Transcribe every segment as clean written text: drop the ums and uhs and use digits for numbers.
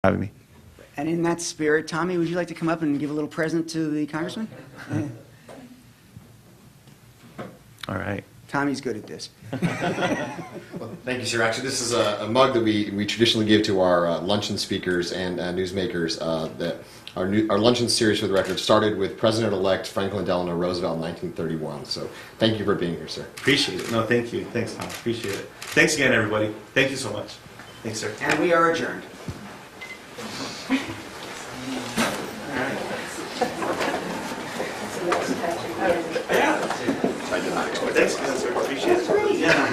Having me. And in that spirit, Tommy, would you like to come up and give a little present to the congressman? All right. Tommy's good at this. Well, thank you, sir. Actually, this is a mug that we traditionally give to our luncheon speakers and newsmakers. That our luncheon series, for the record, started with President-elect Franklin Delano Roosevelt in 1931. So thank you for being here, sir. Appreciate it. No, thank you. Thanks, Tom. Appreciate it. Thanks again, everybody. Thank you so much. Thanks, sir. And we are adjourned. Thanks again, sir. Appreciate it. Yeah,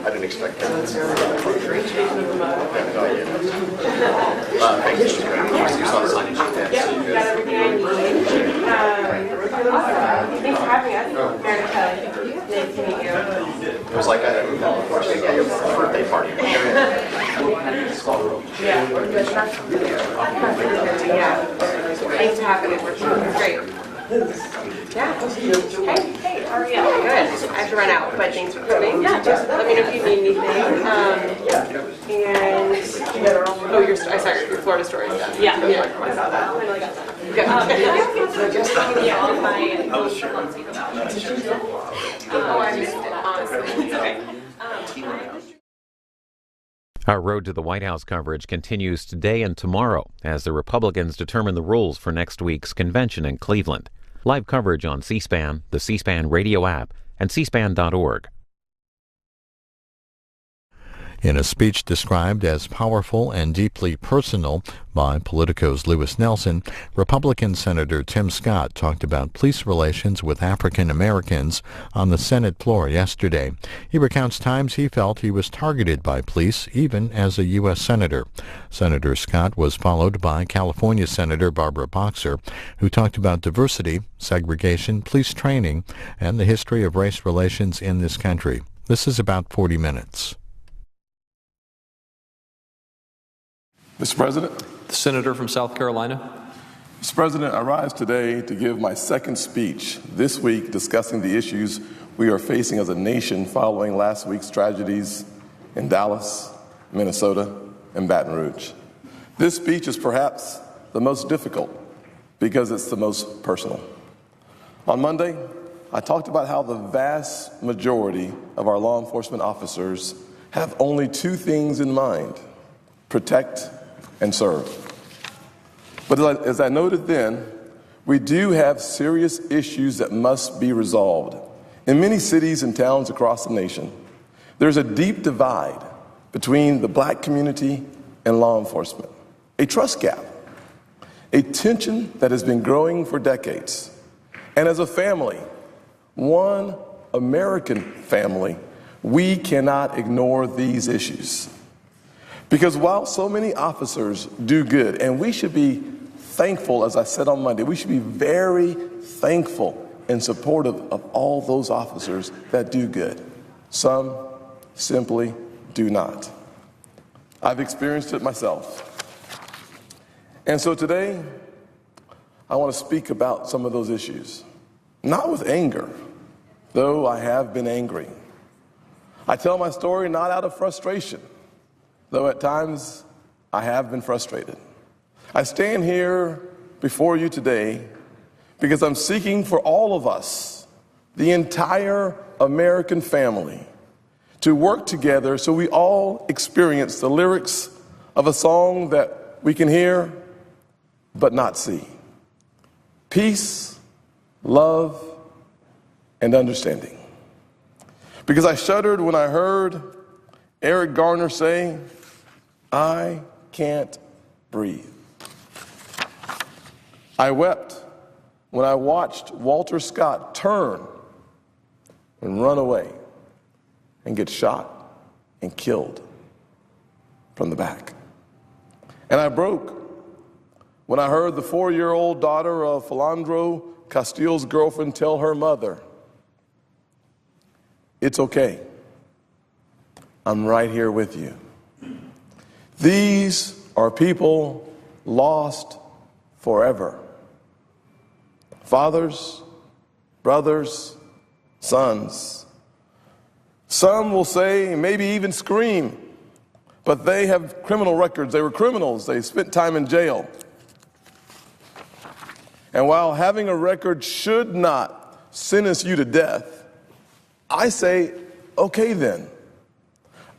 I didn't expect that. Thanks for having us. Nice to meet you. It was like a birthday party. Yeah. Thanks for having us. Great. Yeah. Hey, how are you? Good. I have to run out, but thanks for coming. Yeah. Just let me know if you need anything. I saw your Florida story. Yeah. I saw that. Good. So just all my. Oh, I missed it. Honestly. Okay. Our Road to the White House coverage continues today and tomorrow as the Republicans determine the rules for next week's convention in Cleveland. Live coverage on C-SPAN, the C-SPAN radio app, and cspan.org. In a speech described as powerful and deeply personal by Politico's Lewis Nelson, Republican Senator Tim Scott talked about police relations with African Americans on the Senate floor yesterday. He recounts times he felt he was targeted by police, even as a U.S. Senator. Senator Scott was followed by California Senator Barbara Boxer, who talked about diversity, segregation, police training, and the history of race relations in this country. This is about 40 minutes. Mr. President. The Senator from South Carolina. Mr. President, I rise today to give my second speech this week discussing the issues we are facing as a nation following last week's tragedies in Dallas, Minnesota, and Baton Rouge. This speech is perhaps the most difficult because it's the most personal. On Monday, I talked about how the vast majority of our law enforcement officers have only two things in mind: protect and serve. But as I noted then, we do have serious issues that must be resolved. In many cities and towns across the nation, there's a deep divide between the black community and law enforcement, a trust gap, a tension that has been growing for decades. And as a family, one American family, we cannot ignore these issues. Because while so many officers do good, and we should be thankful, as I said on Monday, we should be very thankful and supportive of all those officers that do good. Some simply do not. I've experienced it myself. And so today, I want to speak about some of those issues. Not with anger, though I have been angry. I tell my story not out of frustration, though at times I have been frustrated. I stand here before you today because I'm seeking for all of us, the entire American family, to work together so we all experience the lyrics of a song that we can hear but not see. Peace, love, and understanding. Because I shuddered when I heard Eric Garner say, "I can't breathe." I wept when I watched Walter Scott turn and run away and get shot and killed from the back. And I broke when I heard the 4-year-old daughter of Philandro Castile's girlfriend tell her mother, "It's okay. I'm right here with you." These are people lost forever. Fathers, brothers, sons. Some will say, maybe even scream, but they have criminal records. They were criminals. They spent time in jail. And while having a record should not sentence you to death, I say, okay then,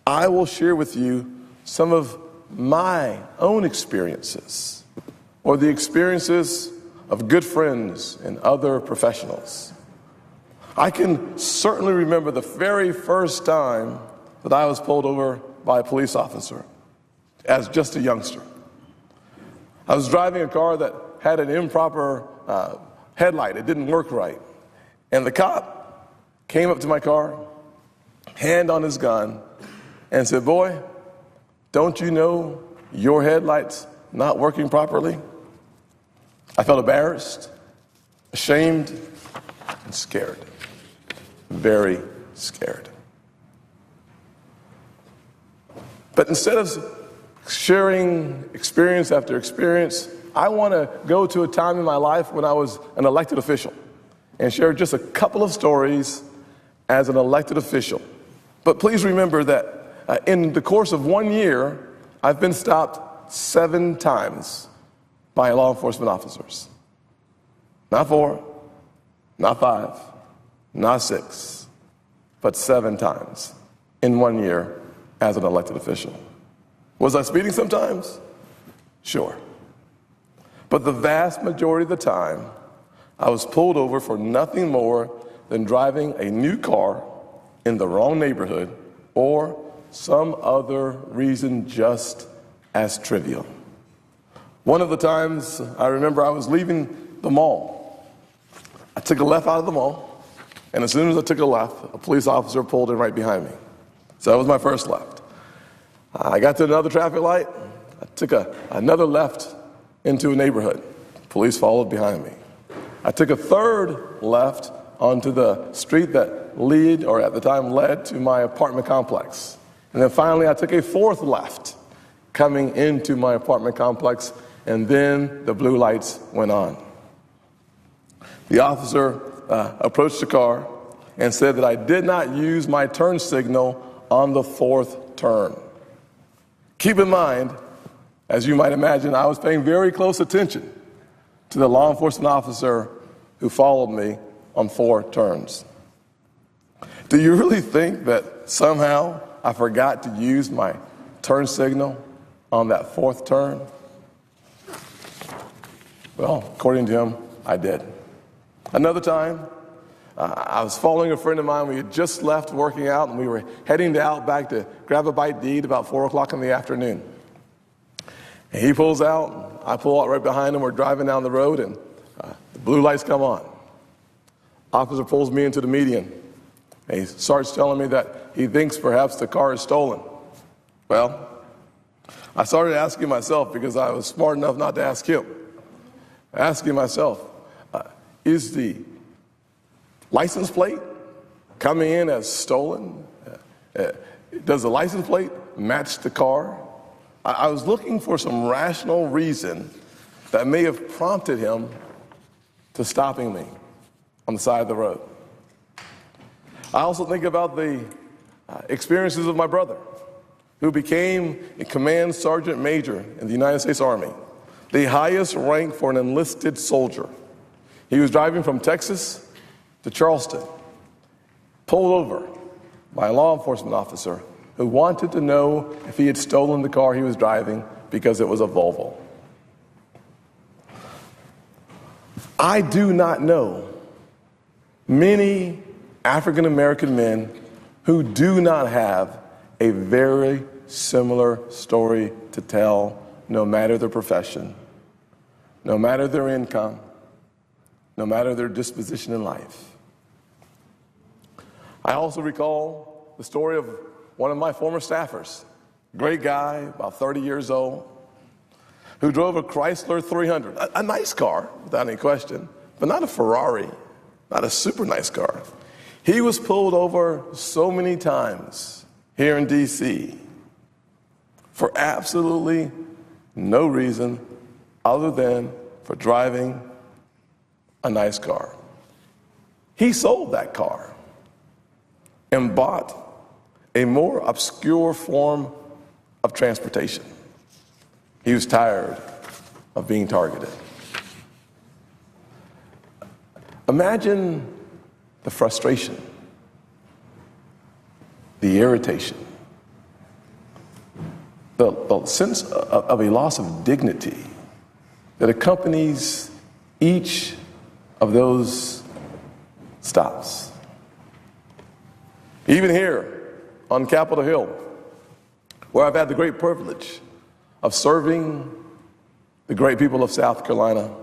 I will share with you some of my own experiences or the experiences of good friends and other professionals. I can certainly remember the very first time that I was pulled over by a police officer as just a youngster. I was driving a car that had an improper headlight. It didn't work right. And the cop came up to my car, hand on his gun, and said, "Boy, don't you know your headlight's not working properly?" I felt embarrassed, ashamed, and scared. Very scared. But instead of sharing experience after experience, I want to go to a time in my life when I was an elected official and share just a couple of stories as an elected official. But please remember that in the course of 1 year, I've been stopped 7 times by law enforcement officers. Not 4, not 5, not 6, but 7 times in 1 year as an elected official. Was I speeding sometimes? Sure. But the vast majority of the time, I was pulled over for nothing more than driving a new car in the wrong neighborhood or some other reason just as trivial. One of the times, I remember I was leaving the mall. I took a left out of the mall, and as soon as I took a left, a police officer pulled in right behind me. So that was my first left. I got to another traffic light. I took another left into a neighborhood. Police followed behind me. I took a third left onto the street that at the time led to my apartment complex. And then finally, I took a fourth left coming into my apartment complex, and then the blue lights went on. The officer approached the car and said that I did not use my turn signal on the fourth turn. Keep in mind, as you might imagine, I was paying very close attention to the law enforcement officer who followed me on 4 turns. Do you really think that somehow I forgot to use my turn signal on that 4th turn? Well, according to him, I did. Another time, I was following a friend of mine. We had just left working out, and we were heading to Outback to grab a bite to eat about 4 o'clock in the afternoon. And he pulls out, I pull out right behind him. We're driving down the road, and the blue lights come on. Officer pulls me into the median, and he starts telling me that he thinks perhaps the car is stolen. Well, I started asking myself, because I was smart enough not to ask him, asking myself, is the license plate coming in as stolen? Does the license plate match the car? I was looking for some rational reason that may have prompted him to stopping me on the side of the road. I also think about the experiences of my brother, who became a command sergeant major in the United States Army, the highest rank for an enlisted soldier. He was driving from Texas to Charleston, pulled over by a law enforcement officer who wanted to know if he had stolen the car he was driving because it was a Volvo. I do not know many African American men who do not have a very similar story to tell, no matter their profession, no matter their income, no matter their disposition in life. I also recall the story of one of my former staffers, great guy, about 30 years old, who drove a Chrysler 300, a nice car, without any question, but not a Ferrari, not a super nice car. He was pulled over so many times here in D.C. for absolutely no reason other than for driving a nice car. He sold that car and bought a more obscure form of transportation. He was tired of being targeted. Imagine the frustration, the irritation, the sense of a loss of dignity that accompanies each of those stops. Even here on Capitol Hill, where I've had the great privilege of serving the great people of South Carolina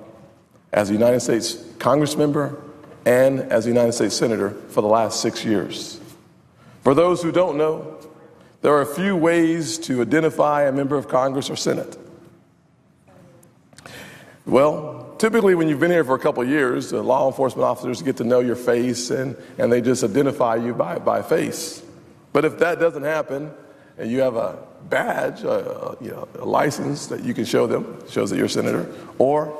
as a United States Congressmember and as a United States Senator for the last 6 years. For those who don't know, there are a few ways to identify a member of Congress or Senate. Well, typically when you've been here for a couple of years, the law enforcement officers get to know your face and they just identify you by face. But if that doesn't happen and you have a badge, a license that you can show them, shows that you're a senator, or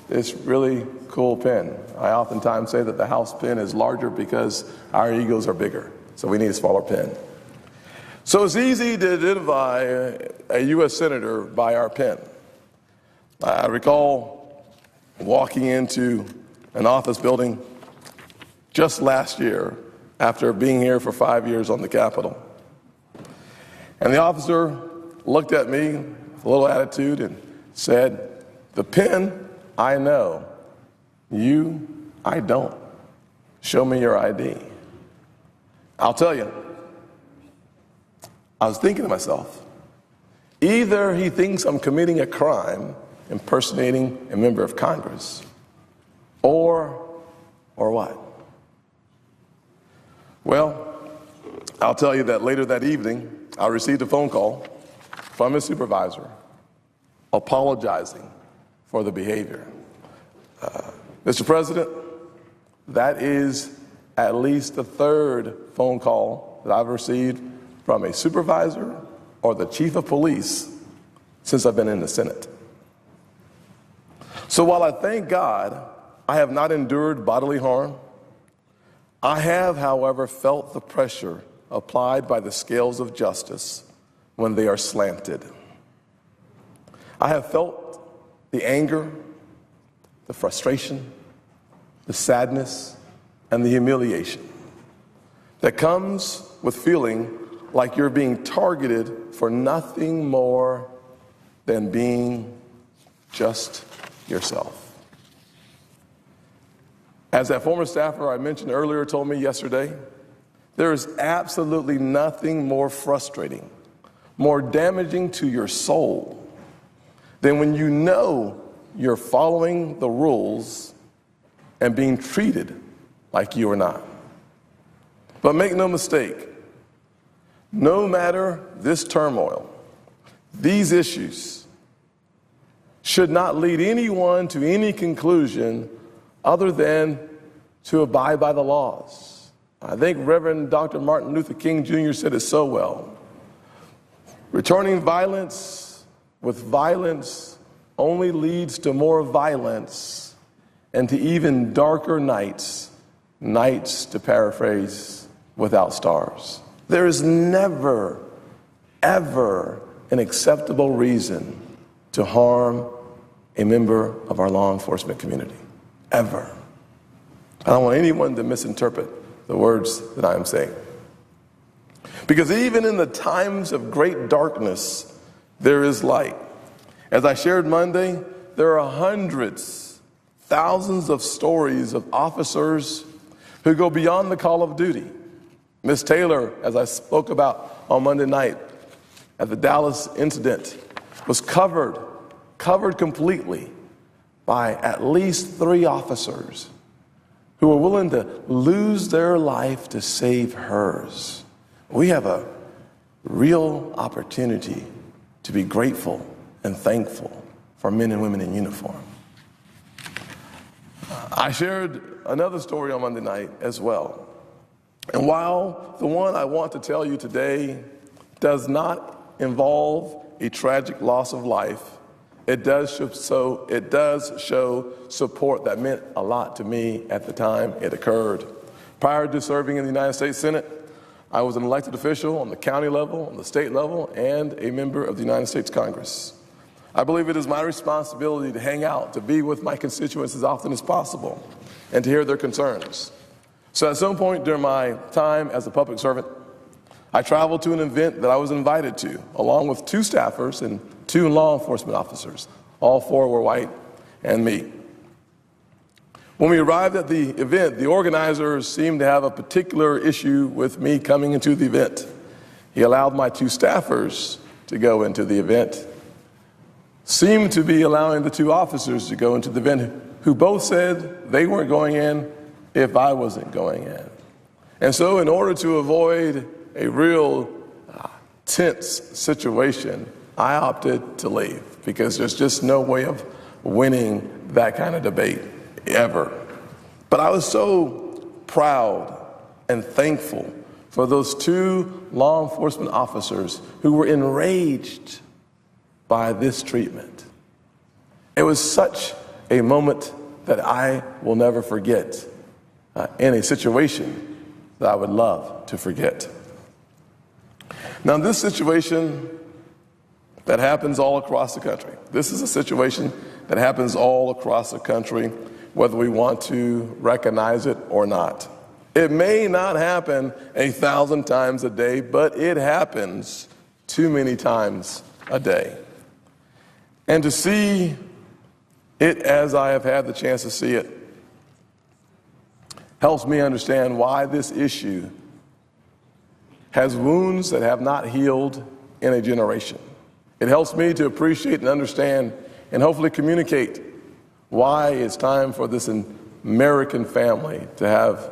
this really cool pen. I oftentimes say that the House pen is larger because our egos are bigger, so we need a smaller pen. So it's easy to identify a U.S. Senator by our pen. I recall walking into an office building just last year after being here for 5 years on the Capitol. And the officer looked at me with a little attitude and said, "The pen, I know. You, I don't. Show me your ID." I'll tell you, I was thinking to myself, either he thinks I'm committing a crime impersonating a member of Congress, or what? Well, I'll tell you that later that evening, I received a phone call from his supervisor apologizing for the behavior. Mr. President, that is at least the third phone call that I've received from a supervisor or the chief of police since I've been in the Senate. So while I thank God I have not endured bodily harm, I have, however, felt the pressure applied by the scales of justice when they are slanted. I have felt the anger, the frustration, the sadness, and the humiliation that comes with feeling like you're being targeted for nothing more than being just yourself. As that former staffer I mentioned earlier told me yesterday, there is absolutely nothing more frustrating, more damaging to your soul than when you know you're following the rules and being treated like you are not. But make no mistake, no matter this turmoil, these issues should not lead anyone to any conclusion other than to abide by the laws. I think Reverend Dr. Martin Luther King Jr. said it so well. Returning violence with violence only leads to more violence and to even darker nights, nights, to paraphrase, without stars. There is never, ever an acceptable reason to harm a member of our law enforcement community, ever. I don't want anyone to misinterpret the words that I am saying. Because even in the times of great darkness, there is light. As I shared Monday, there are hundreds, thousands of stories of officers who go beyond the call of duty. Ms. Taylor, as I spoke about on Monday night at the Dallas incident, was covered completely by at least 3 officers who were willing to lose their life to save hers. We have a real opportunity to be grateful and thankful for men and women in uniform. I shared another story on Monday night as well. And while the one I want to tell you today does not involve a tragic loss of life, it does show support that meant a lot to me at the time it occurred. Prior to serving in the United States Senate, I was an elected official on the county level, on the state level, and a member of the United States Congress. I believe it is my responsibility to hang out, to be with my constituents as often as possible, and to hear their concerns. So at some point during my time as a public servant, I traveled to an event that I was invited to, along with 2 staffers and 2 law enforcement officers. All 4 were white, and me. When we arrived at the event, the organizers seemed to have a particular issue with me coming into the event. He allowed my 2 staffers to go into the event, seemed to be allowing the 2 officers to go into the event, who both said they weren't going in if I wasn't going in. And so in order to avoid a real tense situation, I opted to leave because there's just no way of winning that kind of debate ever. But I was so proud and thankful for those 2 law enforcement officers who were enraged by this treatment. It was such a moment that I will never forget in a situation that I would love to forget. Now, this situation that happens all across the country, this is a situation that happens all across the country, whether we want to recognize it or not. It may not happen 1,000 times a day, but it happens too many times a day. And to see it as I have had the chance to see it helps me understand why this issue has wounds that have not healed in a generation. It helps me to appreciate and understand and hopefully communicate why it's time for this American family to have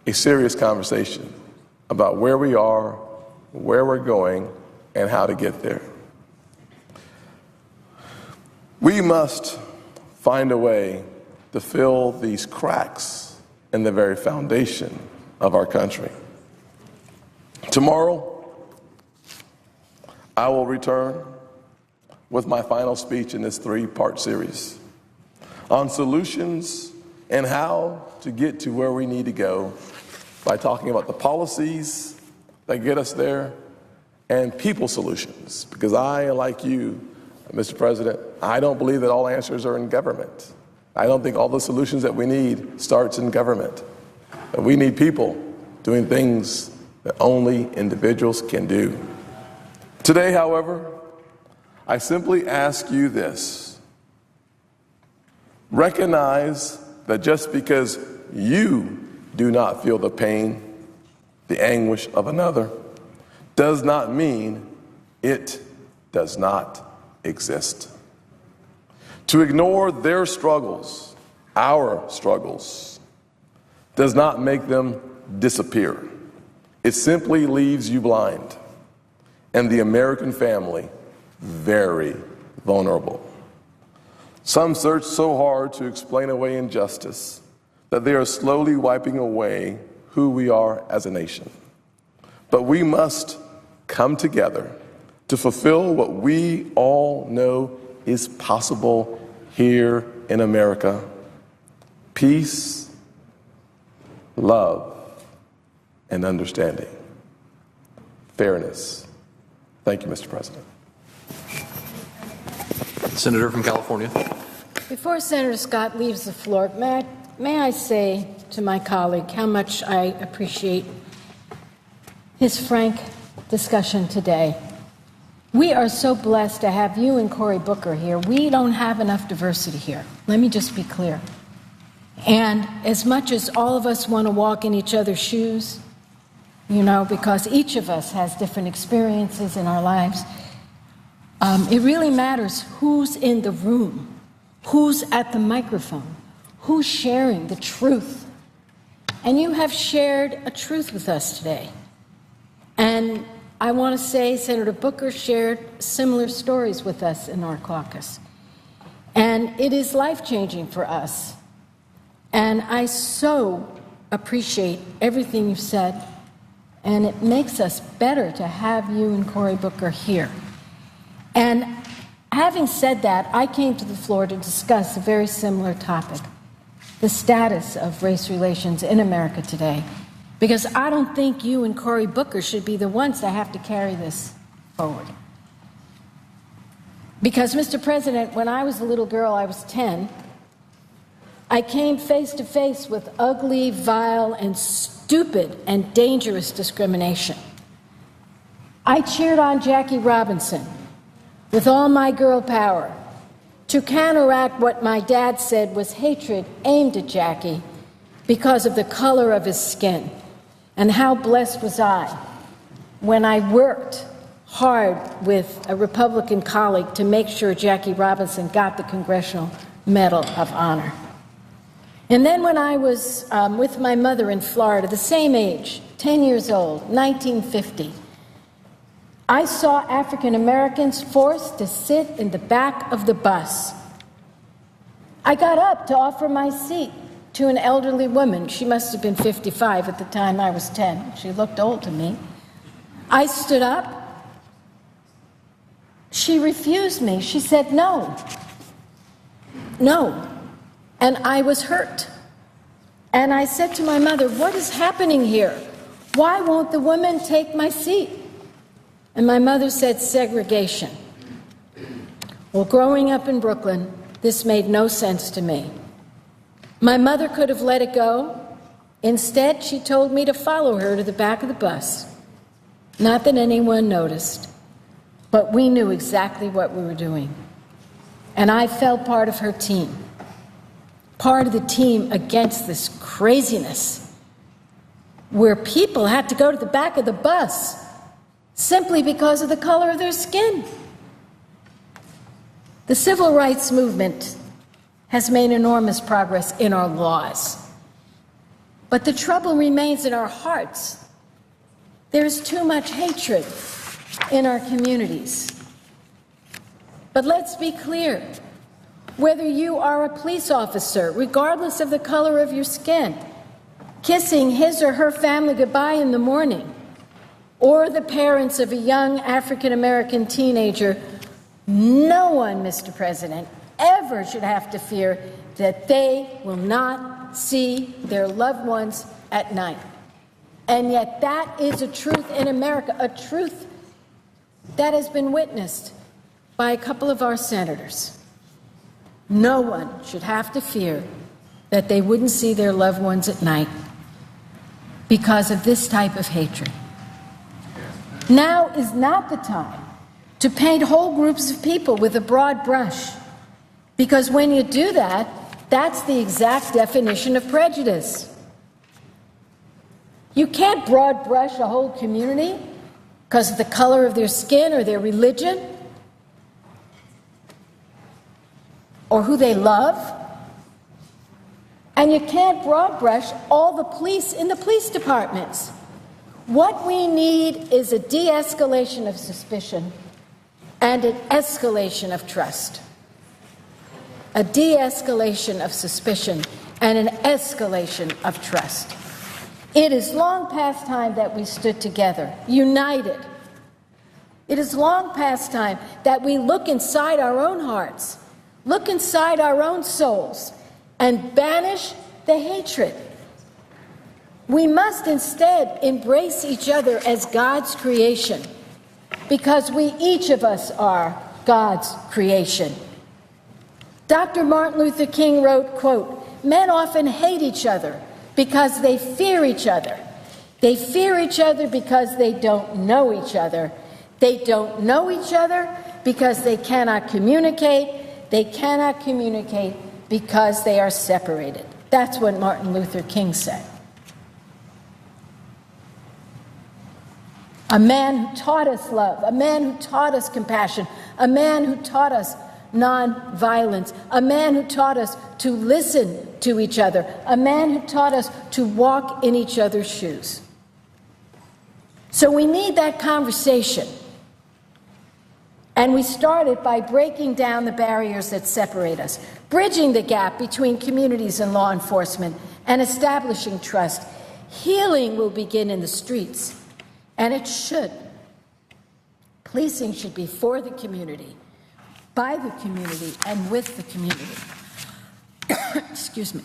a serious conversation about where we are, where we're going, and how to get there. We must find a way to fill these cracks in the very foundation of our country. Tomorrow, I will return with my final speech in this 3-part series on solutions and how to get to where we need to go by talking about the policies that get us there and people solutions. Because I, like you, Mr. President, I don't believe that all answers are in government. I don't think all the solutions that we need starts in government. But we need people doing things that only individuals can do. Today, however, I simply ask you this. Recognize that just because you do not feel the pain, the anguish of another, does not mean it does not exist. To ignore their struggles, our struggles, does not make them disappear. It simply leaves you blind and the American family very vulnerable. Some search so hard to explain away injustice that they are slowly wiping away who we are as a nation. But we must come together to fulfill what we all know is possible here in America: peace, love, and understanding. Fairness. Thank you, Mr. President. Senator from California. Before Senator Scott leaves the floor, may I say to my colleague how much I appreciate his frank discussion today. We are so blessed to have you and Cory Booker here. We don't have enough diversity here. Let me just be clear. And as much as all of us want to walk in each other's shoes, you know, because each of us has different experiences in our lives, it really matters who's in the room, who's at the microphone, who's sharing the truth. And you have shared a truth with us today. And I want to say Senator Booker shared similar stories with us in our caucus. And it is life-changing for us. And I so appreciate everything you've said. And it makes us better to have you and Cory Booker here. And having said that, I came to the floor to discuss a very similar topic: the status of race relations in America today. because I don't think you and Cory Booker should be the ones that have to carry this forward. Because, Mr. President, when I was a little girl, I was 10, I came face to face with ugly, vile, and stupid and dangerous discrimination. I cheered on Jackie Robinson with all my girl power to counteract what my dad said was hatred aimed at Jackie because of the color of his skin. And how blessed was I when I worked hard with a Republican colleague to make sure Jackie Robinson got the Congressional Medal of Honor. And then when I was with my mother in Florida, the same age, 10 years old, 1950, I saw African Americans forced to sit in the back of the bus. I got up to offer my seat to an elderly woman. She must have been 55 at the time I was 10. She looked old to me. I stood up. She refused me. She said no. No. And I was hurt. And I said to my mother, what is happening here? Why won't the woman take my seat? And my mother said, segregation. Well, growing up in Brooklyn, this made no sense to me. My mother could have let it go. Instead, she told me to follow her to the back of the bus. Not that anyone noticed, but we knew exactly what we were doing. And I felt part of her team, part of the team against this craziness, where people had to go to the back of the bus simply because of the color of their skin. The civil rights movement has made enormous progress in our laws. But the trouble remains in our hearts. There's too much hatred in our communities. But let's be clear. Whether you are a police officer, regardless of the color of your skin, kissing his or her family goodbye in the morning, or the parents of a young African-American teenager, no one, Mr. President, ever should have to fear that they will not see their loved ones at night. And yet that is a truth in America, a truth that has been witnessed by a couple of our senators. No one should have to fear that they wouldn't see their loved ones at night because of this type of hatred. Now is not the time to paint whole groups of people with a broad brush, because when you do that, that's the exact definition of prejudice. You can't broad brush a whole community because of the color of their skin or their religion or who they love. And you can't broad brush all the police in the police departments. What we need is a de-escalation of suspicion and an escalation of trust. A de-escalation of suspicion and an escalation of trust. It is long past time that we stood together, united. It is long past time that we look inside our own hearts, look inside our own souls, and banish the hatred. We must instead embrace each other as God's creation, because we, each of us, are God's creation. Dr. Martin Luther King wrote, quote, "Men often hate each other because they fear each other. They fear each other because they don't know each other. They don't know each other because they cannot communicate. They cannot communicate because they are separated." That's what Martin Luther King said. A man who taught us love, a man who taught us compassion, a man who taught us nonviolence, a man who taught us to listen to each other, a man who taught us to walk in each other's shoes. So we need that conversation. And we started by breaking down the barriers that separate us, bridging the gap between communities and law enforcement, and establishing trust. Healing will begin in the streets, and it should. Policing should be for the community, by the community, and with the community. Excuse me.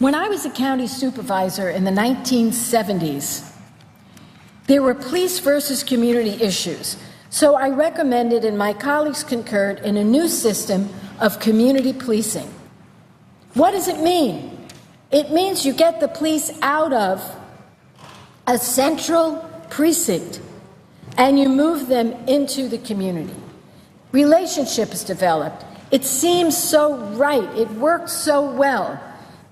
When I was a county supervisor in the 1970s, there were police versus community issues. So I recommended, and my colleagues concurred, in a new system of community policing. What does it mean? It means you get the police out of a central precinct and you move them into the community. Relationships developed. It seems so right. It worked so well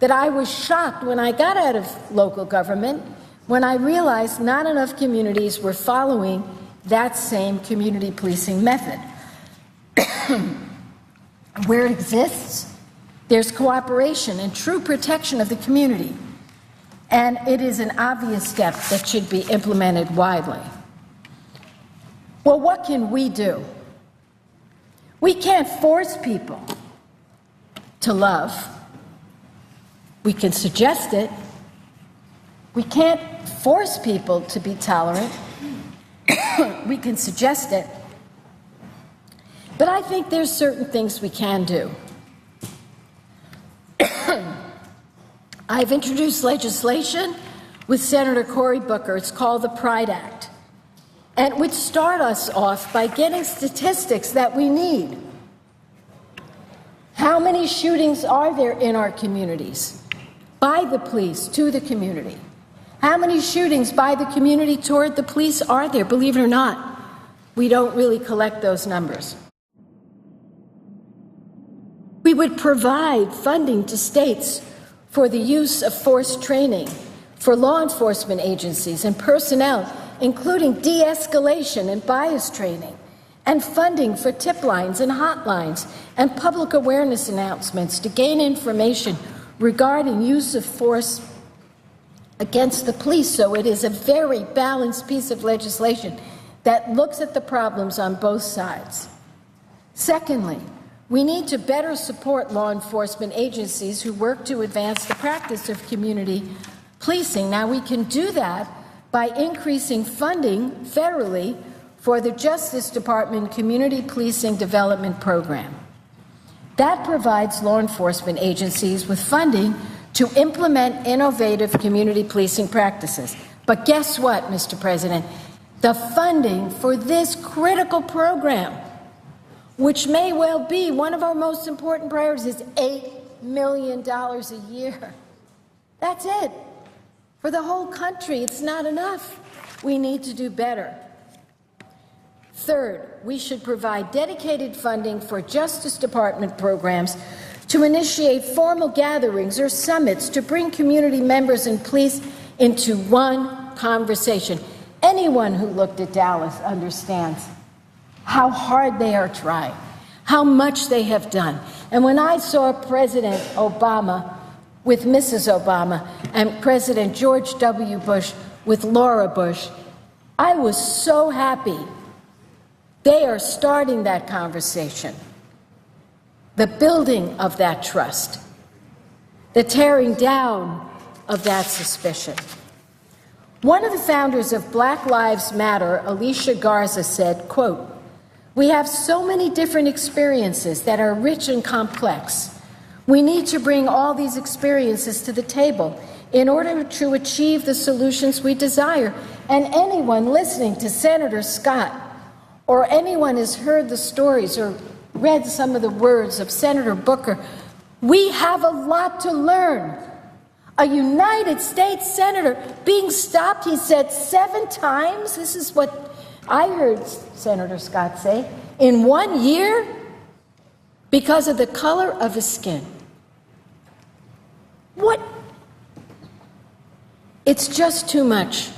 that I was shocked when I got out of local government when I realized not enough communities were following that same community policing method. Where it exists, there's cooperation and true protection of the community. And it is an obvious step that should be implemented widely. Well, what can we do? We can't force people to love. We can suggest it. We can't force people to be tolerant. We can suggest it. But I think there's certain things we can do. I've introduced legislation with Senator Cory Booker. It's called the Pride Act, and it would start us off by getting statistics that we need. How many shootings are there in our communities by the police to the community? How many shootings by the community toward the police are there? Believe it or not, we don't really collect those numbers. We would provide funding to states for the use of force training for law enforcement agencies and personnel, including de-escalation and bias training, and funding for tip lines and hotlines and public awareness announcements to gain information regarding use of force against the police. So it is a very balanced piece of legislation that looks at the problems on both sides. Secondly, we need to better support law enforcement agencies who work to advance the practice of community policing. Now, we can do that by increasing funding federally for the Justice Department Community Policing Development Program. That provides law enforcement agencies with funding to implement innovative community policing practices. But guess what, Mr. President? The funding for this critical program, which may well be one of our most important priorities, is $8 million a year. That's it. For the whole country, it's not enough. We need to do better. Third, we should provide dedicated funding for Justice Department programs to initiate formal gatherings or summits to bring community members and police into one conversation. Anyone who looked at Dallas understands how hard they are trying, how much they have done. And when I saw President Obama with Mrs. Obama and President George W. Bush with Laura Bush, I was so happy. They are starting that conversation, the building of that trust, the tearing down of that suspicion. One of the founders of Black Lives Matter, Alicia Garza, said, quote, "We have so many different experiences that are rich and complex. We need to bring all these experiences to the table in order to achieve the solutions we desire." And anyone listening to Senator Scott, or anyone has heard the stories or read some of the words of Senator Booker, we have a lot to learn. A United States senator being stopped, he said, 7 times. This is what I heard Senator Scott say, in 1 year, because of the color of his skin. What? It's just too much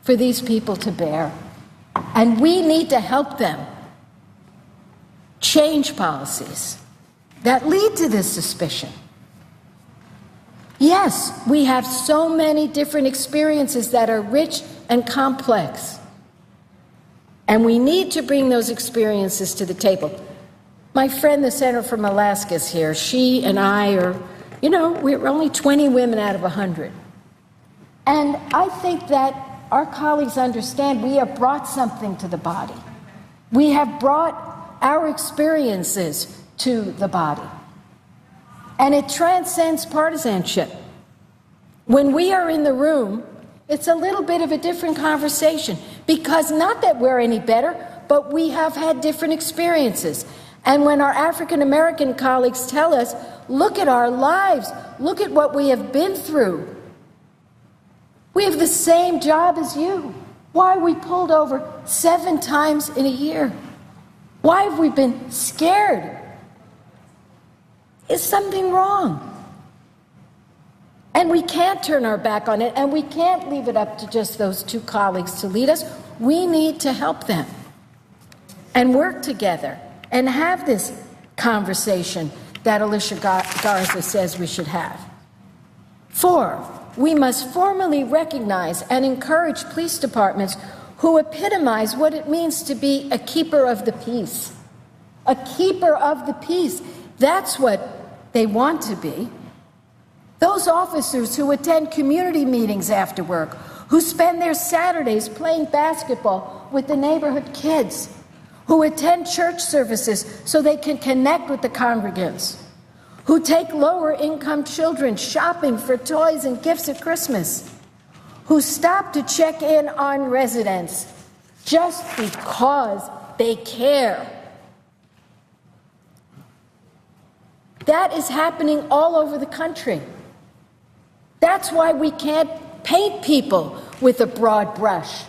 for these people to bear. And we need to help them change policies that lead to this suspicion. Yes, we have so many different experiences that are rich and complex. And we need to bring those experiences to the table. My friend, the senator from Alaska, is here. She and I are, we're only 20 women out of 100. And I think that our colleagues understand we have brought something to the body. We have brought our experiences to the body. And it transcends partisanship. When we are in the room, it's a little bit of a different conversation, because not that we're any better, but we have had different experiences. And when our African American colleagues tell us, look at our lives, look at what we have been through. We have the same job as you. Why are we pulled over 7 times in a year? Why have we been scared? Is something wrong? And we can't turn our back on it, and we can't leave it up to just those 2 colleagues to lead us. We need to help them and work together and have this conversation that Alicia Garza says we should have. 4, we must formally recognize and encourage police departments who epitomize what it means to be a keeper of the peace. A keeper of the peace. That's what they want to be. Those officers who attend community meetings after work, who spend their Saturdays playing basketball with the neighborhood kids, who attend church services so they can connect with the congregants, who take lower-income children shopping for toys and gifts at Christmas, who stop to check in on residents just because they care. That is happening all over the country. That's why we can't paint people with a broad brush.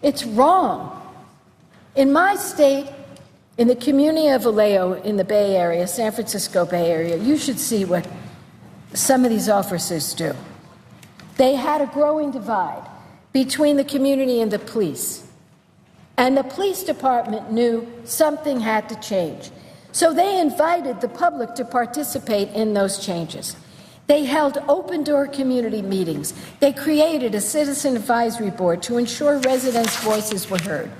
It's wrong. In my state, in the community of Vallejo in the Bay Area, San Francisco Bay Area, you should see what some of these officers do. They had a growing divide between the community and the police. And the police department knew something had to change. So they invited the public to participate in those changes. They held open-door community meetings. They created a citizen advisory board to ensure residents' voices were heard.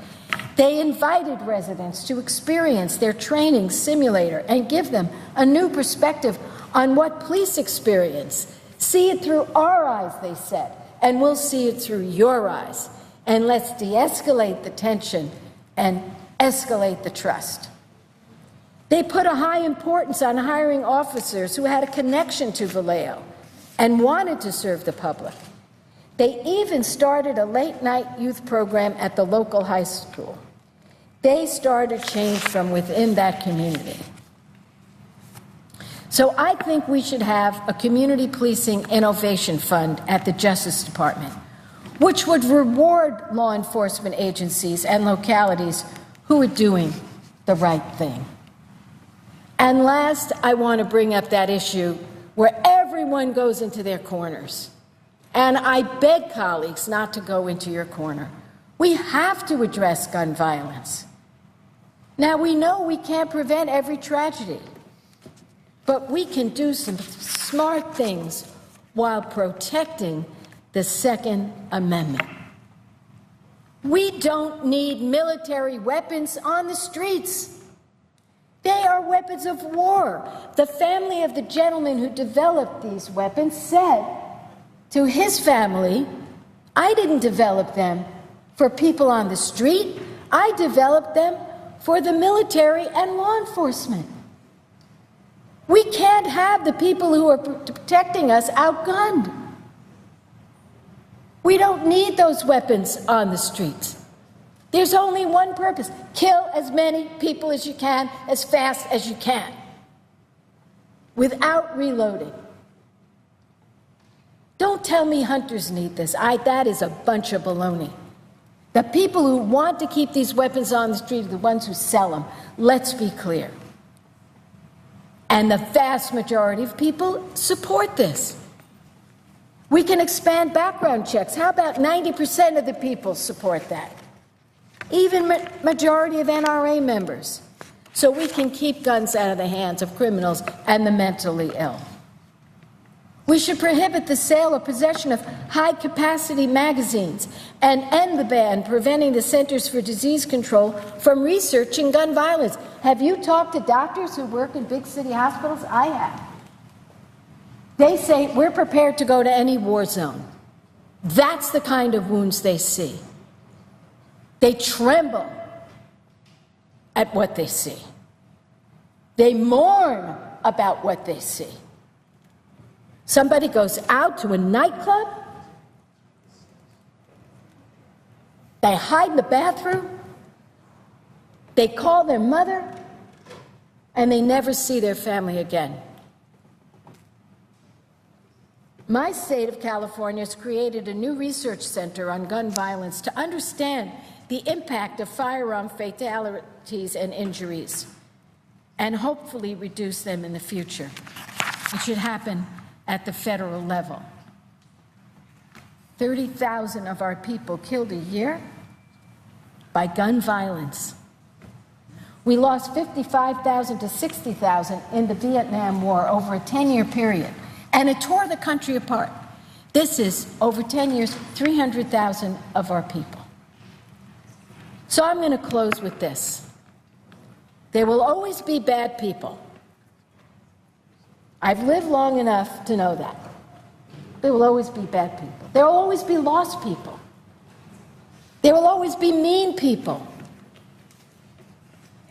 They invited residents to experience their training simulator and give them a new perspective on what police experience. See it through our eyes, they said, and we'll see it through your eyes. And let's de-escalate the tension and escalate the trust. They put a high importance on hiring officers who had a connection to Vallejo and wanted to serve the public. They even started a late-night youth program at the local high school. They started change from within that community. So I think we should have a community policing innovation fund at the Justice Department, which would reward law enforcement agencies and localities who are doing the right thing. And last, I want to bring up that issue where everyone goes into their corners. And I beg colleagues not to go into your corner. We have to address gun violence. Now, we know we can't prevent every tragedy, but we can do some smart things while protecting the Second Amendment. We don't need military weapons on the streets. They are weapons of war. The family of the gentleman who developed these weapons said to his family, I didn't develop them for people on the street. I developed them for the military and law enforcement. We can't have the people who are protecting us outgunned. We don't need those weapons on the streets. There's only one purpose: kill as many people as you can, as fast as you can, without reloading. Don't tell me hunters need this. That is a bunch of baloney. The people who want to keep these weapons on the street are the ones who sell them. Let's be clear. And the vast majority of people support this. We can expand background checks. How about 90% of the people support that? Even majority of NRA members, so we can keep guns out of the hands of criminals and the mentally ill. We should prohibit the sale or possession of high-capacity magazines and end the ban preventing the Centers for Disease Control from researching gun violence. Have you talked to doctors who work in big city hospitals? I have. They say we're prepared to go to any war zone. That's the kind of wounds they see. They tremble at what they see. They mourn about what they see. Somebody goes out to a nightclub, they hide in the bathroom, they call their mother, and they never see their family again. My state of California has created a new research center on gun violence to understand the impact of firearm fatalities and injuries, and hopefully reduce them in the future. It should happen at the federal level. 30,000 of our people killed a year by gun violence. We lost 55,000 to 60,000 in the Vietnam War over a 10-year period, and it tore the country apart. This is, over 10 years, 300,000 of our people. So I'm going to close with this. There will always be bad people. I've lived long enough to know that. There will always be bad people. There will always be lost people. There will always be mean people.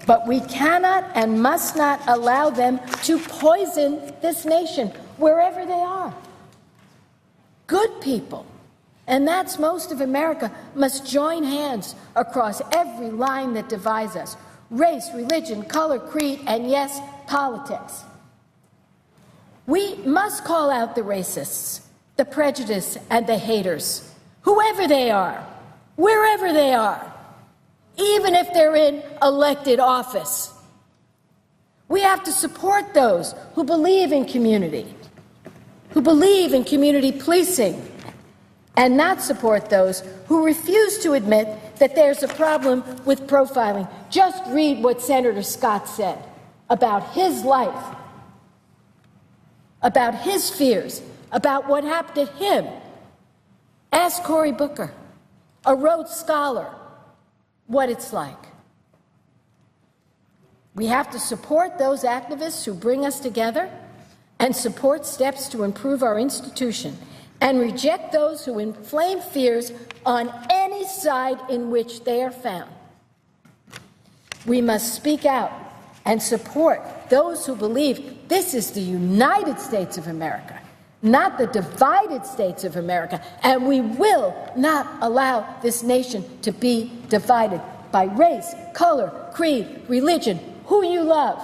But we cannot and must not allow them to poison this nation wherever they are. Good people, and that's most of America, must join hands across every line that divides us: race, religion, color, creed, and yes, politics. We must call out the racists, the prejudiced, and the haters, whoever they are, wherever they are, even if they're in elected office. We have to support those who believe in community, who believe in community policing, and not support those who refuse to admit that there's a problem with profiling. Just read what Senator Scott said about his life, about his fears, about what happened to him. Ask Cory Booker, a Rhodes Scholar, what it's like. We have to support those activists who bring us together and support steps to improve our institution, and reject those who inflame fears on any side in which they are found. We must speak out and support those who believe this is the United States of America, not the divided states of America, and we will not allow this nation to be divided by race, color, creed, religion, who you love.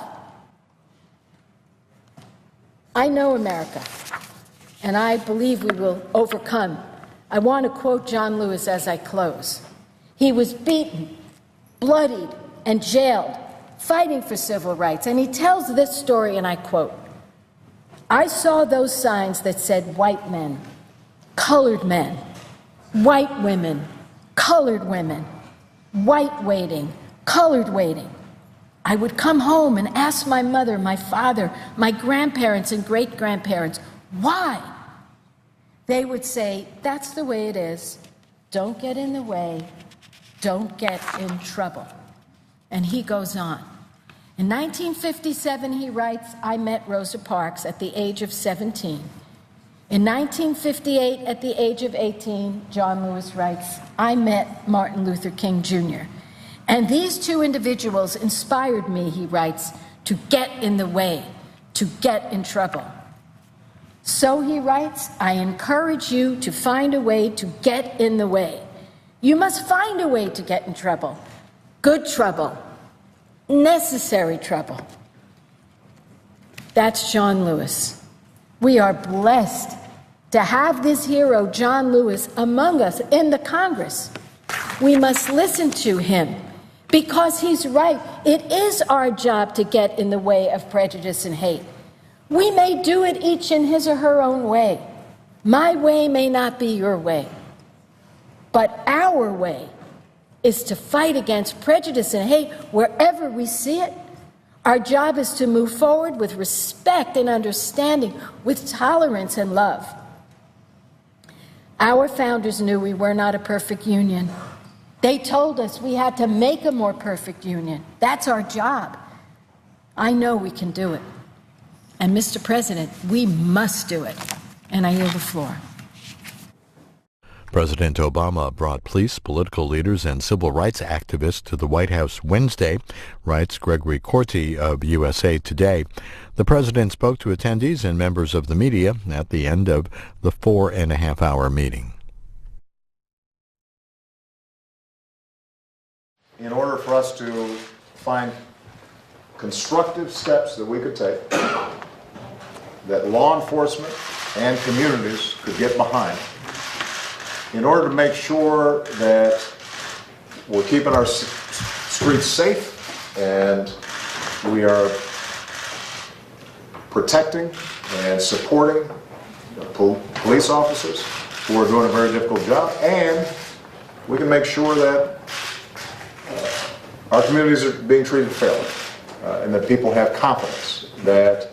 I know America, and I believe we will overcome. I want to quote John Lewis as I close. He was beaten, bloodied, and jailed, fighting for civil rights, and he tells this story, and I quote, "I saw those signs that said white men, colored men, white women, colored women, white waiting, colored waiting. I would come home and ask my mother, my father, my grandparents and great-grandparents, why? They would say, that's the way it is. Don't get in the way. Don't get in trouble." And he goes on. In 1957, he writes, "I met Rosa Parks at the age of 17. In 1958, at the age of 18, John Lewis writes, I met Martin Luther King Jr. And these two individuals inspired me," he writes, "to get in the way, to get in trouble." So, he writes, "I encourage you to find a way to get in the way. You must find a way to get in trouble. Good trouble. Necessary trouble." That's John Lewis. We are blessed to have this hero, John Lewis, among us in the Congress. We must listen to him because he's right. It is our job to get in the way of prejudice and hate. We may do it each in his or her own way. My way may not be your way, but our way is to fight against prejudice and hate wherever we see it. Our job is to move forward with respect and understanding, with tolerance and love. Our founders knew we were not a perfect union. They told us we had to make a more perfect union. That's our job. I know we can do it. And, Mr. President, we must do it. And I yield the floor. President Obama brought police, political leaders, and civil rights activists to the White House Wednesday, writes Gregory Corti of USA Today. The president spoke to attendees and members of the media at the end of the 4.5-hour meeting. In order for us to find constructive steps that we could take that law enforcement and communities could get behind, in order to make sure that we're keeping our streets safe and we are protecting and supporting police officers who are doing a very difficult job, and we can make sure that our communities are being treated fairly, and that people have confidence that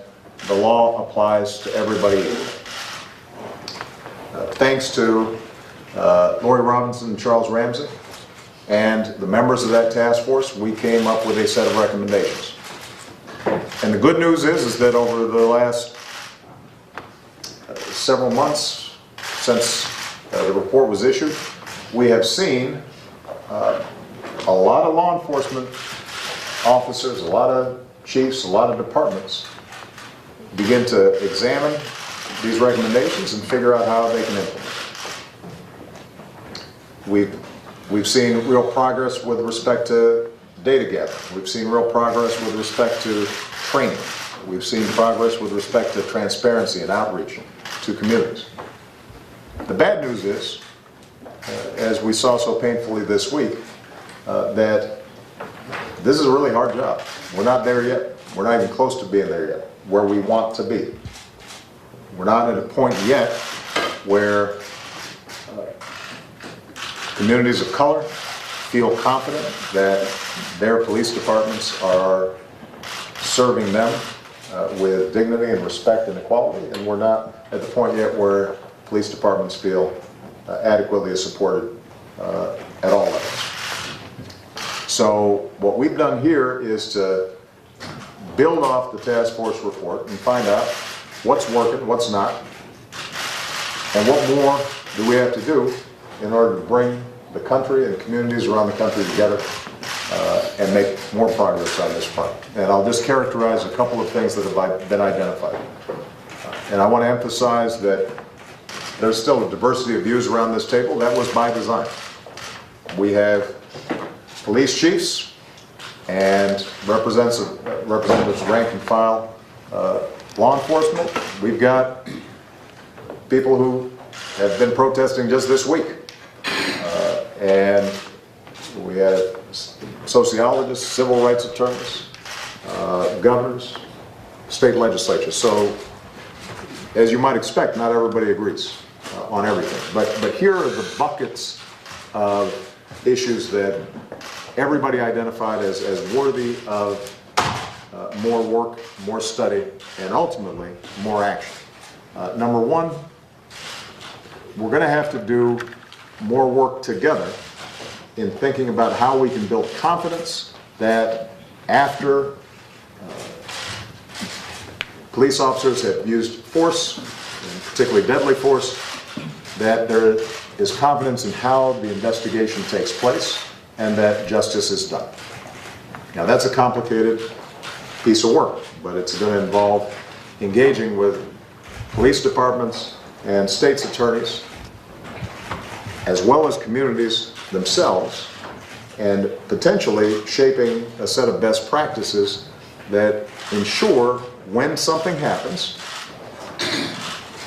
the law applies to everybody equally. Thanks to Lori Robinson and Charles Ramsey and the members of that task force, we came up with a set of recommendations. And the good news is that over the last several months since the report was issued, we have seen a lot of law enforcement officers, a lot of chiefs, a lot of departments begin to examine these recommendations and figure out how they can implement. We've seen real progress with respect to data gathering. We've seen real progress with respect to training. We've seen progress with respect to transparency and outreach to communities. The bad news is, as we saw so painfully this week, that this is a really hard job. We're not there yet. We're not even close to being there yet, where we want to be. We're not at a point yet where communities of color feel confident that their police departments are serving them with dignity and respect and equality, and we're not at the point yet where police departments feel adequately supported at all levels. So what we've done here is to build off the task force report and find out what's working, what's not, and what more do we have to do in order to bring the country and communities around the country together and make more progress on this front. And I'll just characterize a couple of things that have been identified. And I want to emphasize that there's still a diversity of views around this table. That was by design. We have police chiefs and representatives rank and file law enforcement. We've got people who have been protesting just this week. And we have sociologists, civil rights attorneys, governors, state legislatures. So, as you might expect, not everybody agrees on everything. But here are the buckets of issues that everybody identified as worthy of more work, more study, and ultimately more action. Number one, we're going to have to do more work together in thinking about how we can build confidence that after police officers have used force, and particularly deadly force, that there is confidence in how the investigation takes place and that justice is done. Now that's a complicated piece of work, but it's going to involve engaging with police departments and state's attorneys, as well as communities themselves, and potentially shaping a set of best practices that ensure when something happens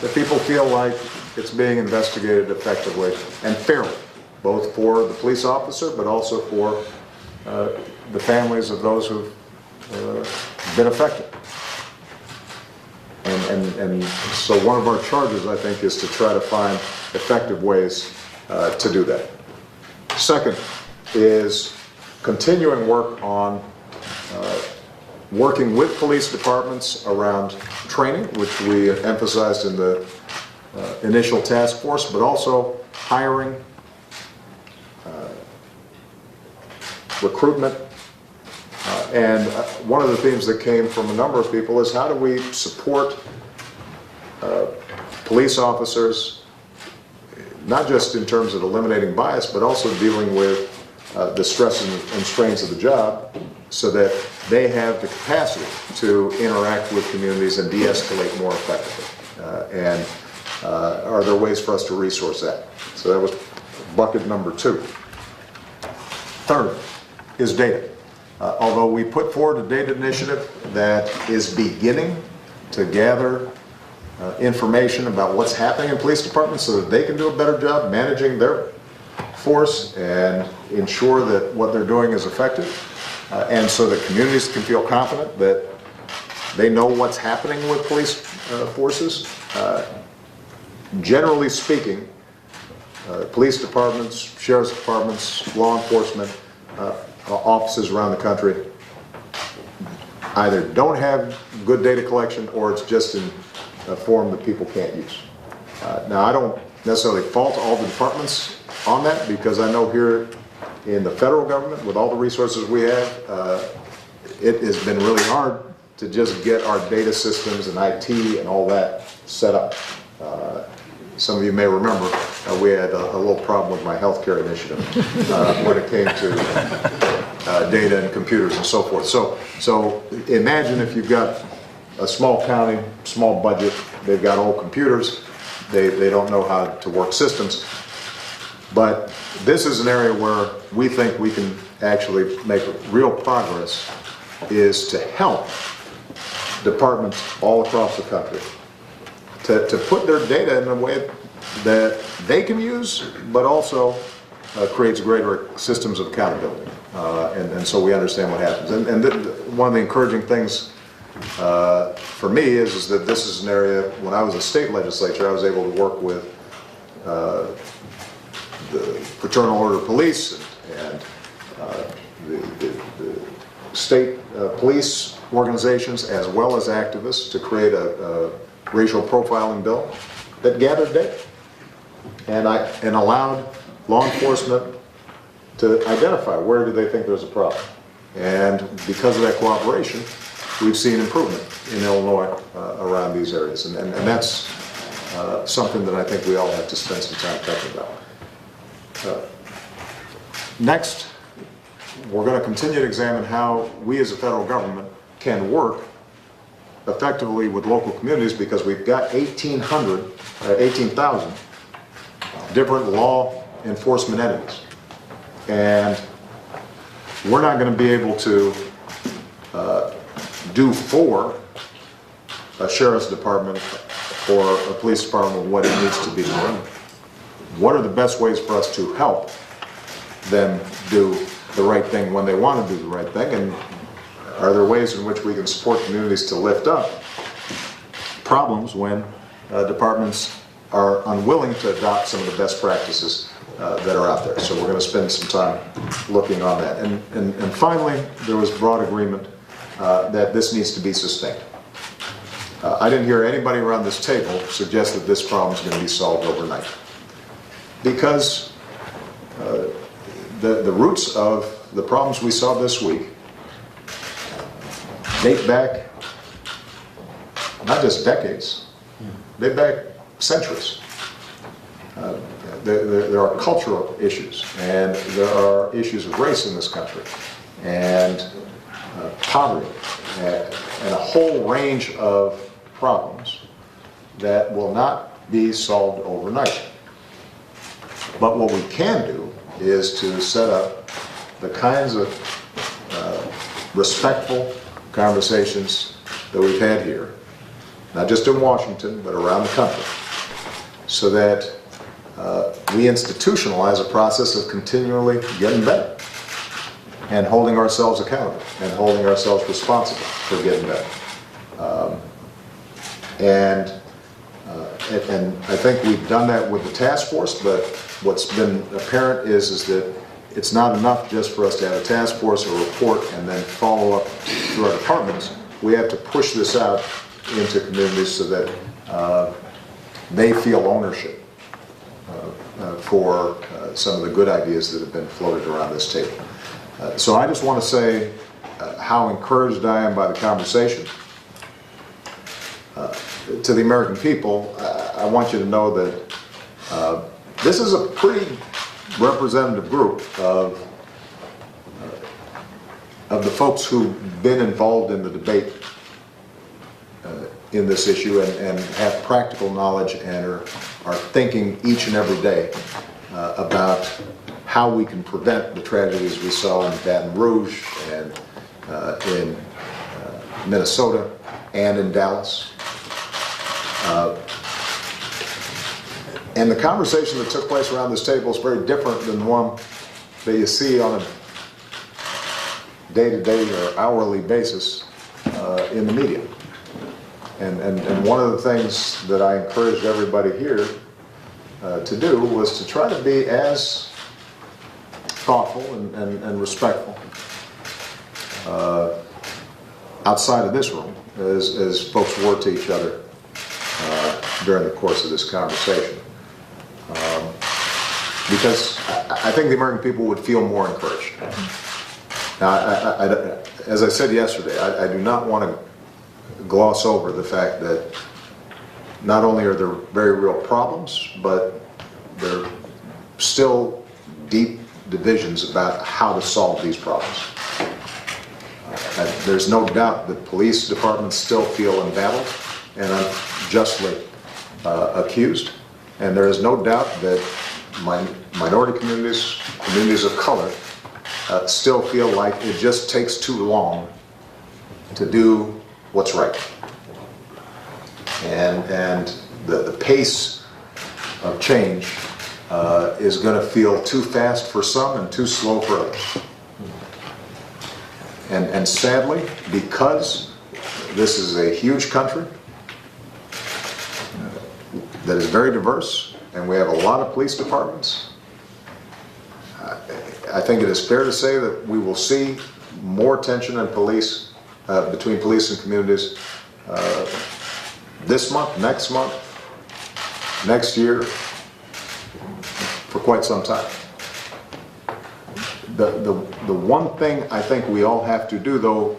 that people feel like it's being investigated effectively and fairly, both for the police officer but also for the families of those who've been affected. And so one of our charges, I think, is to try to find effective ways to do that. Second is continuing work on working with police departments around training, which we emphasized in the initial task force, but also hiring, recruitment, and one of the themes that came from a number of people is how do we support police officers not just in terms of eliminating bias, but also dealing with the stress and strains of the job so that they have the capacity to interact with communities and de-escalate more effectively. And are there ways for us to resource that? So that was bucket number 2. Third is data. Although we put forward a data initiative that is beginning to gather information about what's happening in police departments so that they can do a better job managing their force and ensure that what they're doing is effective, and so that communities can feel confident that they know what's happening with police forces. Generally speaking, police departments, sheriff's departments, law enforcement offices around the country either don't have good data collection or it's just in a form that people can't use. Now, I don't necessarily fault all the departments on that, because I know here in the federal government, with all the resources we have, it has been really hard to just get our data systems and IT and all that set up. Some of you may remember we had a little problem with my healthcare initiative when it came to data and computers and so forth. So imagine if you've got a small county, small budget, they've got old computers, they don't know how to work systems. But this is an area where we think we can actually make real progress, is to help departments all across the country to put their data in a way that they can use, but also creates greater systems of accountability. And so we understand what happens. And one of the encouraging things for me is that this is an area, when I was a state legislature, I was able to work with the Fraternal Order Police and the state police organizations, as well as activists, to create a racial profiling bill that gathered data and allowed law enforcement to identify where do they think there's a problem. And because of that cooperation, we've seen improvement in Illinois around these areas. And that's something that I think we all have to spend some time talking about. Next, we're going to continue to examine how we as a federal government can work effectively with local communities, because we've got 18,000 different law enforcement entities. And we're not going to be able to do for a sheriff's department or a police department what it needs to be doing. What are the best ways for us to help them do the right thing when they want to do the right thing? And are there ways in which we can support communities to lift up problems when departments are unwilling to adopt some of the best practices that are out there? So we're going to spend some time looking on that. And finally, there was broad agreement that this needs to be sustained. I didn't hear anybody around this table suggest that this problem is going to be solved overnight, because the roots of the problems we saw this week date back not just decades, date back centuries. There are cultural issues, and there are issues of race in this country, and poverty, and a whole range of problems that will not be solved overnight. But what we can do is to set up the kinds of respectful conversations that we've had here, not just in Washington, but around the country, so that we institutionalize a process of continually getting better and holding ourselves accountable and holding ourselves responsible for getting better. And I think we've done that with the task force, but what's been apparent is that it's not enough just for us to have a task force or report and then follow up through our departments. We have to push this out into communities so that they feel ownership for some of the good ideas that have been floated around this table. So I just want to say how encouraged I am by the conversation. To the American people, I want you to know that this is a pretty representative group of the folks who've been involved in the debate in this issue and have practical knowledge and are thinking each and every day about how we can prevent the tragedies we saw in Baton Rouge and in Minnesota and in Dallas. And the conversation that took place around this table is very different than the one that you see on a day-to-day or hourly basis in the media. And one of the things that I encouraged everybody here to do was to try to be as thoughtful and respectful outside of this room as folks were to each other during the course of this conversation. Because I think the American people would feel more encouraged. Now, as I said yesterday, I do not want to gloss over the fact that not only are there very real problems, but there are still deep divisions about how to solve these problems. There's no doubt that police departments still feel embattled and unjustly accused, and there is no doubt that minority communities, communities of color, still feel like it just takes too long to do what's right. And the pace of change is going to feel too fast for some and too slow for others. And sadly, because this is a huge country that is very diverse, and we have a lot of police departments, I think it is fair to say that we will see more tension in police, between police and communities this month, next year, for quite some time. The one thing I think we all have to do, though,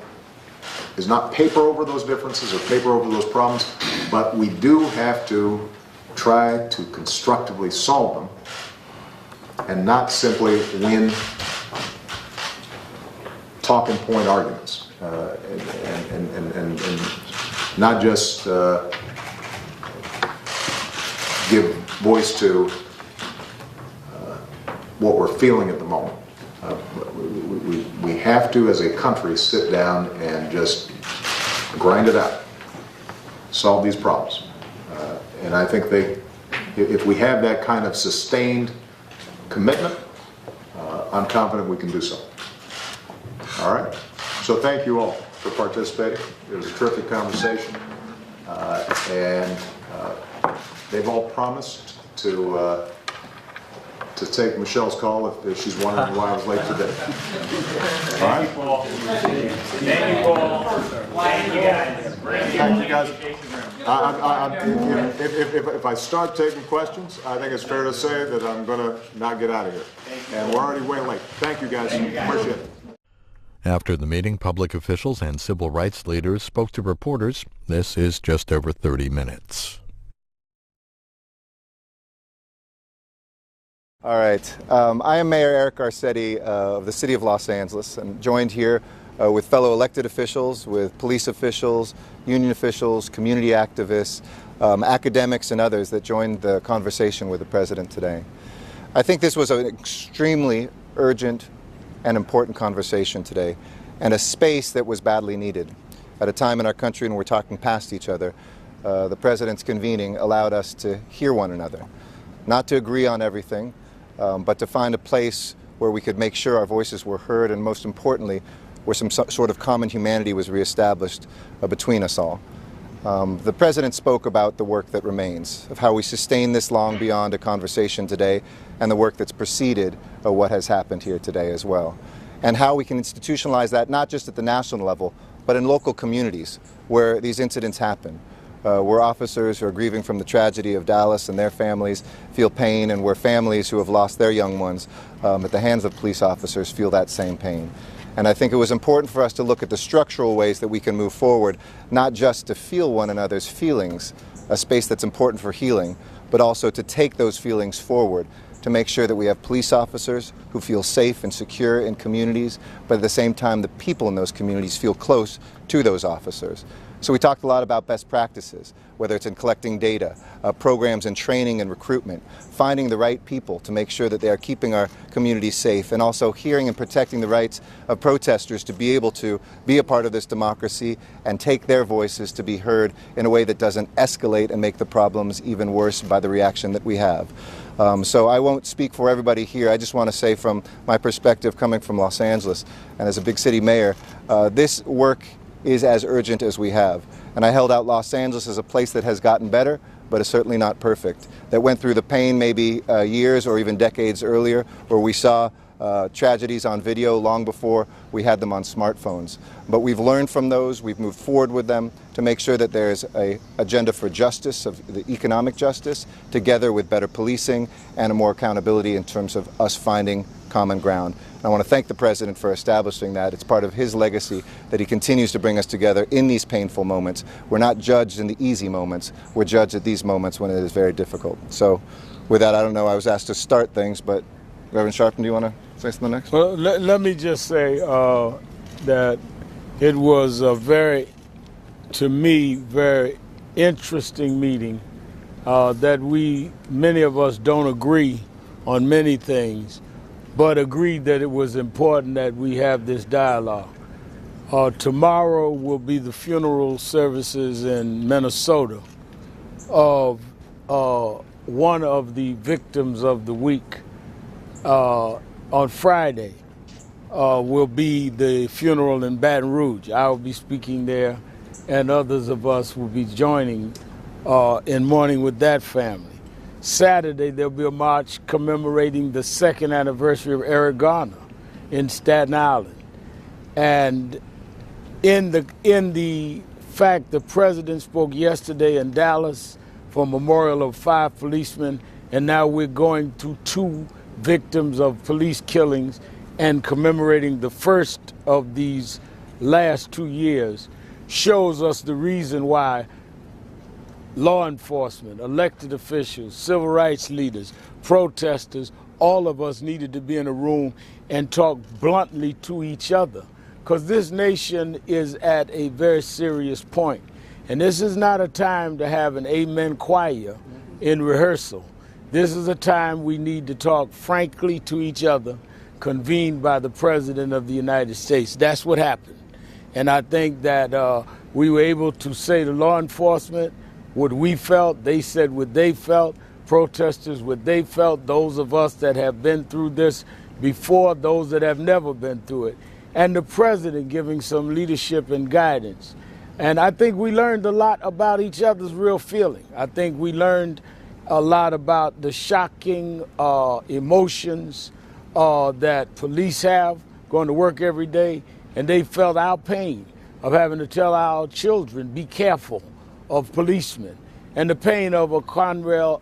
is not paper over those differences or paper over those problems, but we do have to try to constructively solve them and not simply win talking point arguments, and not just give voice to what we're feeling at the moment. We have to, as a country, sit down and just grind it out, solve these problems. And I think if we have that kind of sustained commitment, I'm confident we can do so. All right? So thank you all for participating. It was a terrific conversation. And they've all promised to take Michelle's call if she's wondering why I was late today. All right? Thank you, Paul. Thank you, guys. Thank you, guys. If I start taking questions, I think it's fair to say that I'm going to not get out of here. And we're already way late. Thank you, guys. Appreciate it. After the meeting, public officials and civil rights leaders spoke to reporters. This is just over 30 minutes. All right. I am Mayor Eric Garcetti of the City of Los Angeles, and joined here with fellow elected officials, with police officials, union officials, community activists, academics, and others that joined the conversation with the President today. I think this was an extremely urgent and important conversation today, and a space that was badly needed. At a time in our country when we're talking past each other, the President's convening allowed us to hear one another, not to agree on everything, but to find a place where we could make sure our voices were heard, and most importantly, where some sort of common humanity was reestablished between us all. The President spoke about the work that remains, of how we sustain this long beyond a conversation today, and the work that's preceded what has happened here today as well. And how we can institutionalize that not just at the national level, but in local communities where these incidents happen. Where officers who are grieving from the tragedy of Dallas and their families feel pain, and where families who have lost their young ones at the hands of police officers feel that same pain. And I think it was important for us to look at the structural ways that we can move forward, not just to feel one another's feelings, a space that's important for healing, but also to take those feelings forward, to make sure that we have police officers who feel safe and secure in communities, but at the same time the people in those communities feel close to those officers. So we talked a lot about best practices, whether it's in collecting data, programs in training and recruitment, finding the right people to make sure that they are keeping our communities safe, and also hearing and protecting the rights of protesters to be able to be a part of this democracy and take their voices to be heard in a way that doesn't escalate and make the problems even worse by the reaction that we have. So I won't speak for everybody here. I just want to say from my perspective coming from Los Angeles and as a big city mayor, this work is as urgent as we have. And I held out Los Angeles as a place that has gotten better, but is certainly not perfect, that went through the pain maybe years or even decades earlier, where we saw tragedies on video long before we had them on smartphones. But we've learned from those, we've moved forward with them to make sure that there's an agenda for justice, of the economic justice, together with better policing and more accountability in terms of us finding common ground. And I want to thank the President for establishing that. It's part of his legacy that he continues to bring us together in these painful moments. We're not judged in the easy moments, we're judged at these moments when it is very difficult. So with that, I don't know, I was asked to start things, but Reverend Sharpton, do you want to say something next? Well, let me just say that it was a very, to me, very interesting meeting, that many of us don't agree on many things, but agreed that it was important that we have this dialogue. Tomorrow will be the funeral services in Minnesota of one of the victims of the week. On Friday will be the funeral in Baton Rouge. I will be speaking there, and others of us will be joining in mourning with that family. Saturday, there'll be a march commemorating the 2nd anniversary of Eric Garner in Staten Island. And in the fact the President spoke yesterday in Dallas for a memorial of 5 policemen, and now we're going to 2 victims of police killings and commemorating the first of these last 2 years, shows us the reason why law enforcement, elected officials, civil rights leaders, protesters, all of us needed to be in a room and talk bluntly to each other, because this nation is at a very serious point. And this is not a time to have an amen choir in rehearsal. This is a time we need to talk frankly to each other, convened by the President of the United States. That's what happened. And I think that we were able to say to law enforcement what we felt, they said what they felt, protesters what they felt, those of us that have been through this before, those that have never been through it, and the President giving some leadership and guidance. And I think we learned a lot about each other's real feeling. I think we learned a lot about the shocking emotions that police have going to work every day, and they felt our pain of having to tell our children, be careful of policemen, and the pain of Cornell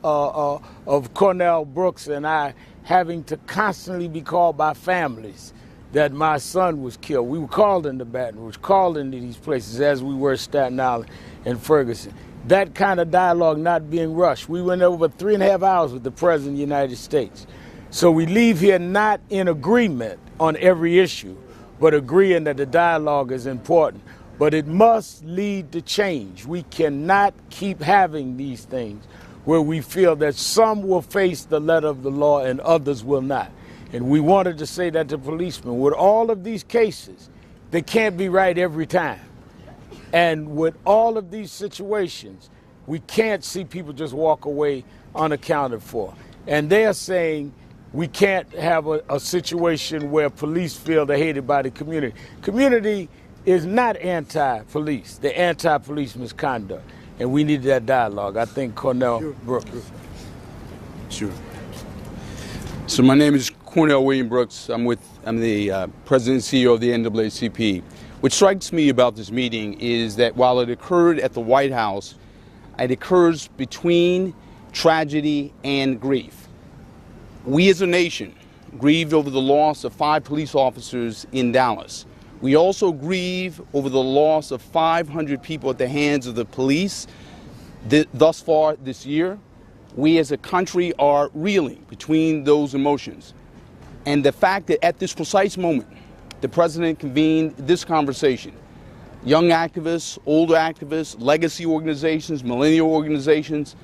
Brooks and I having to constantly be called by families that my son was killed. We were called into Baton Rouge, called into these places as we were Staten Island and Ferguson. That kind of dialogue not being rushed. We went over 3.5 hours with the President of the United States. So we leave here not in agreement on every issue, but agreeing that the dialogue is important. But it must lead to change. We cannot keep having these things where we feel that some will face the letter of the law and others will not. And we wanted to say that to policemen. With all of these cases, they can't be right every time. And with all of these situations, we can't see people just walk away unaccounted for. And they're saying we can't have a situation where police feel they're hated by the community. Community is not anti-police. They're anti-police misconduct. And we need that dialogue. I think Cornell Brooks. Sure. So my name is Cornell William Brooks. I'm the president and CEO of the NAACP. What strikes me about this meeting is that while it occurred at the White House, it occurs between tragedy and grief. We as a nation grieved over the loss of 5 police officers in Dallas. We also grieve over the loss of 500 people at the hands of the police thus far this year. we as a country are reeling between those emotions. And the fact that at this precise moment, the president convened this conversation, young activists, older activists, legacy organizations, millennial organizations,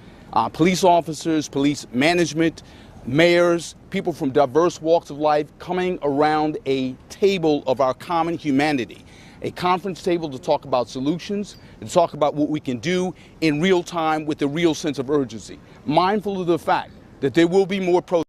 police officers, police management, mayors, people from diverse walks of life coming around a table of our common humanity, a conference table to talk about solutions, to talk about what we can do in real time with a real sense of urgency, mindful of the fact that there will be more protests.